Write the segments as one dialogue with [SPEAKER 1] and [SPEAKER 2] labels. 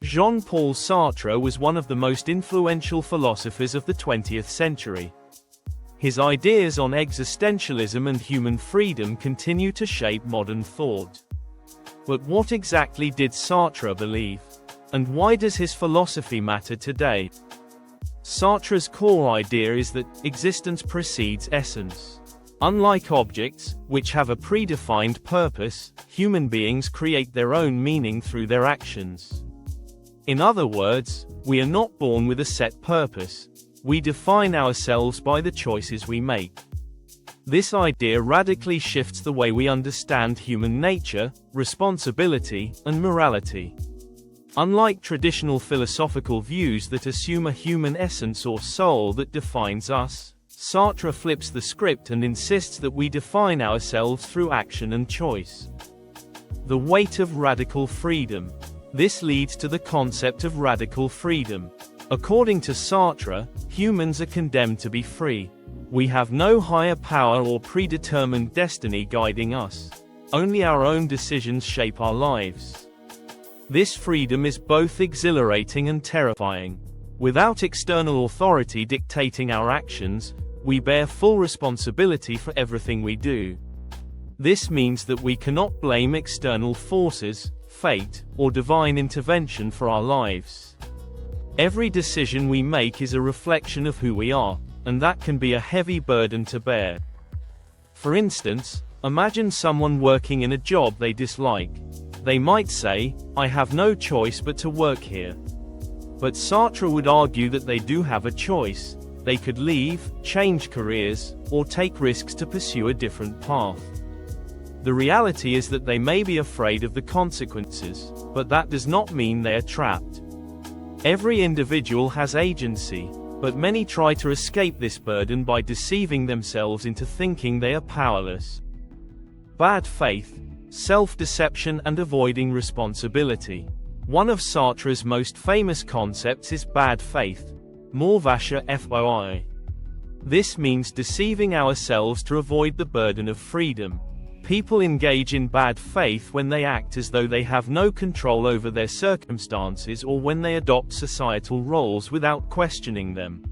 [SPEAKER 1] Jean-Paul Sartre was one of the most influential philosophers of the 20th century. His ideas on existentialism and human freedom continue to shape modern thought. But what exactly did Sartre believe? And why does his philosophy matter today? Sartre's core idea is that existence precedes essence. Unlike objects, which have a predefined purpose, human beings create their own meaning through their actions. In other words, we are not born with a set purpose. We define ourselves by the choices we make. This idea radically shifts the way we understand human nature, responsibility, and morality. Unlike traditional philosophical views that assume a human essence or soul that defines us, Sartre flips the script and insists that we define ourselves through action and choice. The weight of radical freedom. This leads to the concept of radical freedom. According to Sartre, humans are condemned to be free. We have no higher power or predetermined destiny guiding us. Only our own decisions shape our lives. This freedom is both exhilarating and terrifying. Without external authority dictating our actions, we bear full responsibility for everything we do. This means that we cannot blame external forces, fate, or divine intervention for our lives. Every decision we make is a reflection of who we are, and that can be a heavy burden to bear. For instance, imagine someone working in a job they dislike. They might say, "I have no choice but to work here." But Sartre would argue that they do have a choice. They could leave, change careers, or take risks to pursue a different path. The reality is that they may be afraid of the consequences, but that does not mean they are trapped. Every individual has agency, but many try to escape this burden by deceiving themselves into thinking they are powerless. Bad faith, self-deception, and avoiding responsibility. One of Sartre's most famous concepts is bad faith, mauvaise foi. This means deceiving ourselves to avoid the burden of freedom. People engage in bad faith when they act as though they have no control over their circumstances or when they adopt societal roles without questioning them.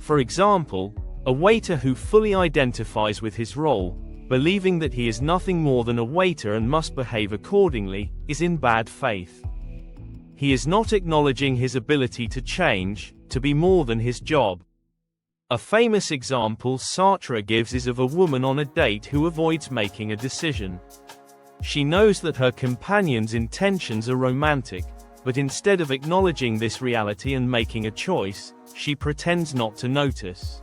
[SPEAKER 1] For example, a waiter who fully identifies with his role, believing that he is nothing more than a waiter and must behave accordingly, is in bad faith. He is not acknowledging his ability to change, to be more than his job. A famous example Sartre gives is of a woman on a date who avoids making a decision. She knows that her companion's intentions are romantic, but instead of acknowledging this reality and making a choice, she pretends not to notice.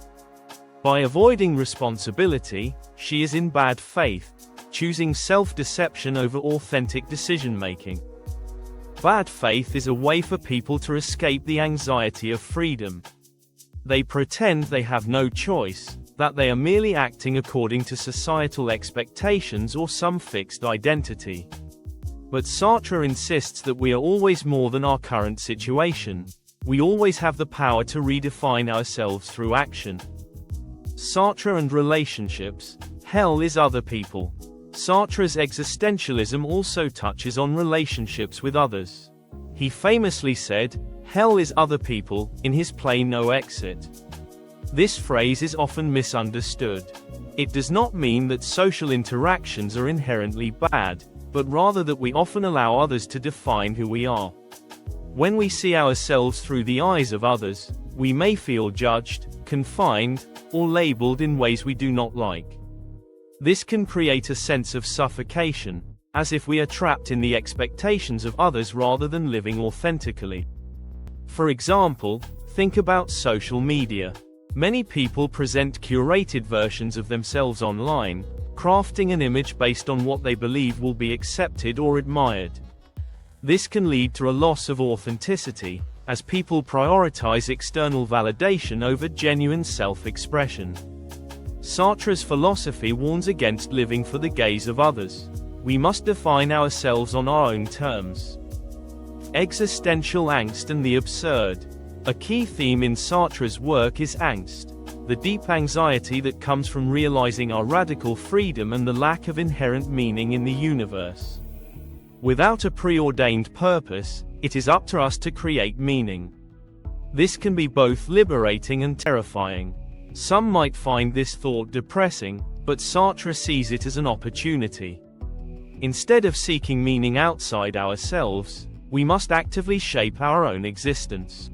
[SPEAKER 1] By avoiding responsibility, she is in bad faith, choosing self-deception over authentic decision-making. Bad faith is a way for people to escape the anxiety of freedom. They pretend they have no choice, that they are merely acting according to societal expectations or some fixed identity. But Sartre insists that we are always more than our current situation. We always have the power to redefine ourselves through action. Sartre and relationships. Hell is other people. Sartre's existentialism also touches on relationships with others. He famously said, "Hell is other people," in his play No Exit. This phrase is often misunderstood. It does not mean that social interactions are inherently bad, but rather that we often allow others to define who we are. When we see ourselves through the eyes of others, we may feel judged, confined, or labeled in ways we do not like. This can create a sense of suffocation, as if we are trapped in the expectations of others rather than living authentically. For example, think about social media. Many people present curated versions of themselves online, crafting an image based on what they believe will be accepted or admired. This can lead to a loss of authenticity, as people prioritize external validation over genuine self-expression. Sartre's philosophy warns against living for the gaze of others. We must define ourselves on our own terms. Existential angst and the absurd. A key theme in Sartre's work is angst, the deep anxiety that comes from realizing our radical freedom and the lack of inherent meaning in the universe. Without a preordained purpose, It is up to us to create meaning. This can be both liberating and terrifying. Some might find this thought depressing, but Sartre sees it as an opportunity. Instead of seeking meaning outside ourselves, we must actively shape our own existence.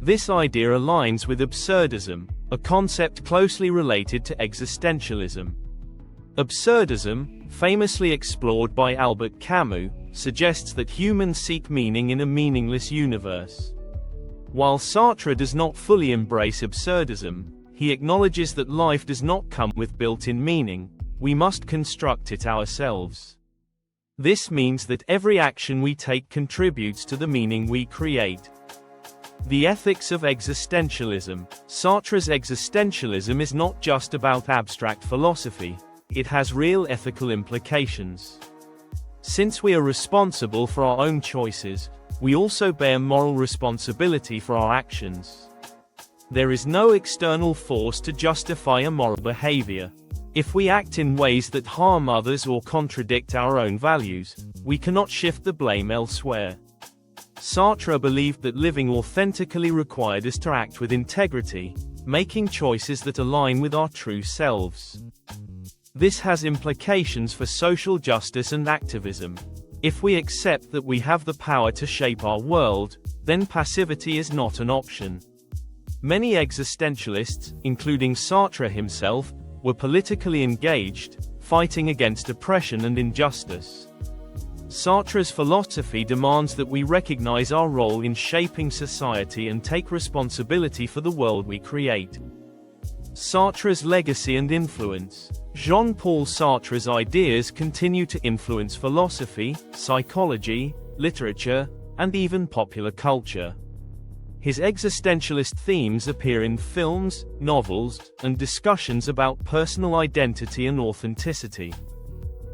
[SPEAKER 1] This idea aligns with absurdism, a concept closely related to existentialism. Absurdism, famously explored by Albert Camus, suggests that humans seek meaning in a meaningless universe. While Sartre does not fully embrace absurdism, he acknowledges that life does not come with built-in meaning, we must construct it ourselves. This means that every action we take contributes to the meaning we create. The ethics of existentialism. Sartre's existentialism is not just about abstract philosophy, it has real ethical implications. Since we are responsible for our own choices, we also bear moral responsibility for our actions. There is no external force to justify immoral behavior. If we act in ways that harm others or contradict our own values, we cannot shift the blame elsewhere. Sartre believed that living authentically required us to act with integrity, making choices that align with our true selves. This has implications for social justice and activism. If we accept that we have the power to shape our world, then passivity is not an option. Many existentialists, including Sartre himself, were politically engaged, fighting against oppression and injustice. Sartre's philosophy demands that we recognize our role in shaping society and take responsibility for the world we create. Sartre's legacy and influence. Jean-Paul Sartre's ideas continue to influence philosophy, psychology, literature, and even popular culture. His existentialist themes appear in films, novels, and discussions about personal identity and authenticity.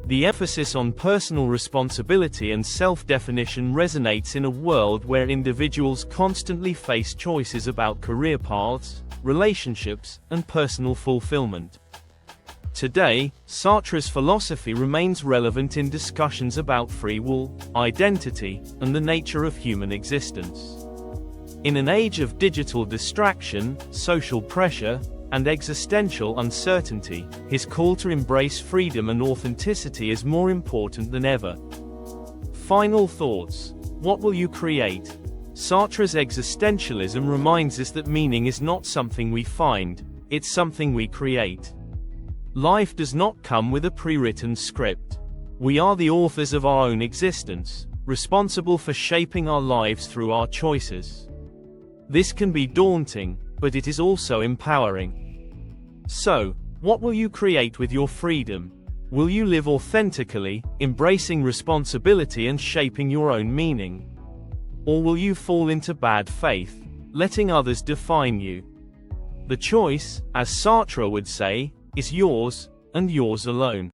[SPEAKER 1] The emphasis on personal responsibility and self-definition resonates in a world where individuals constantly face choices about career paths, relationships, and personal fulfillment. Today, Sartre's philosophy remains relevant in discussions about free will, identity, and the nature of human existence. In an age of digital distraction, social pressure, and existential uncertainty, his call to embrace freedom and authenticity is more important than ever. Final thoughts. What will you create? Sartre's existentialism reminds us that meaning is not something we find, it's something we create. Life does not come with a pre-written script. We are the authors of our own existence, responsible for shaping our lives through our choices. This can be daunting, but it is also empowering. So, what will you create with your freedom? Will you live authentically, embracing responsibility and shaping your own meaning? Or will you fall into bad faith, letting others define you? The choice, as Sartre would say, is yours, and yours alone.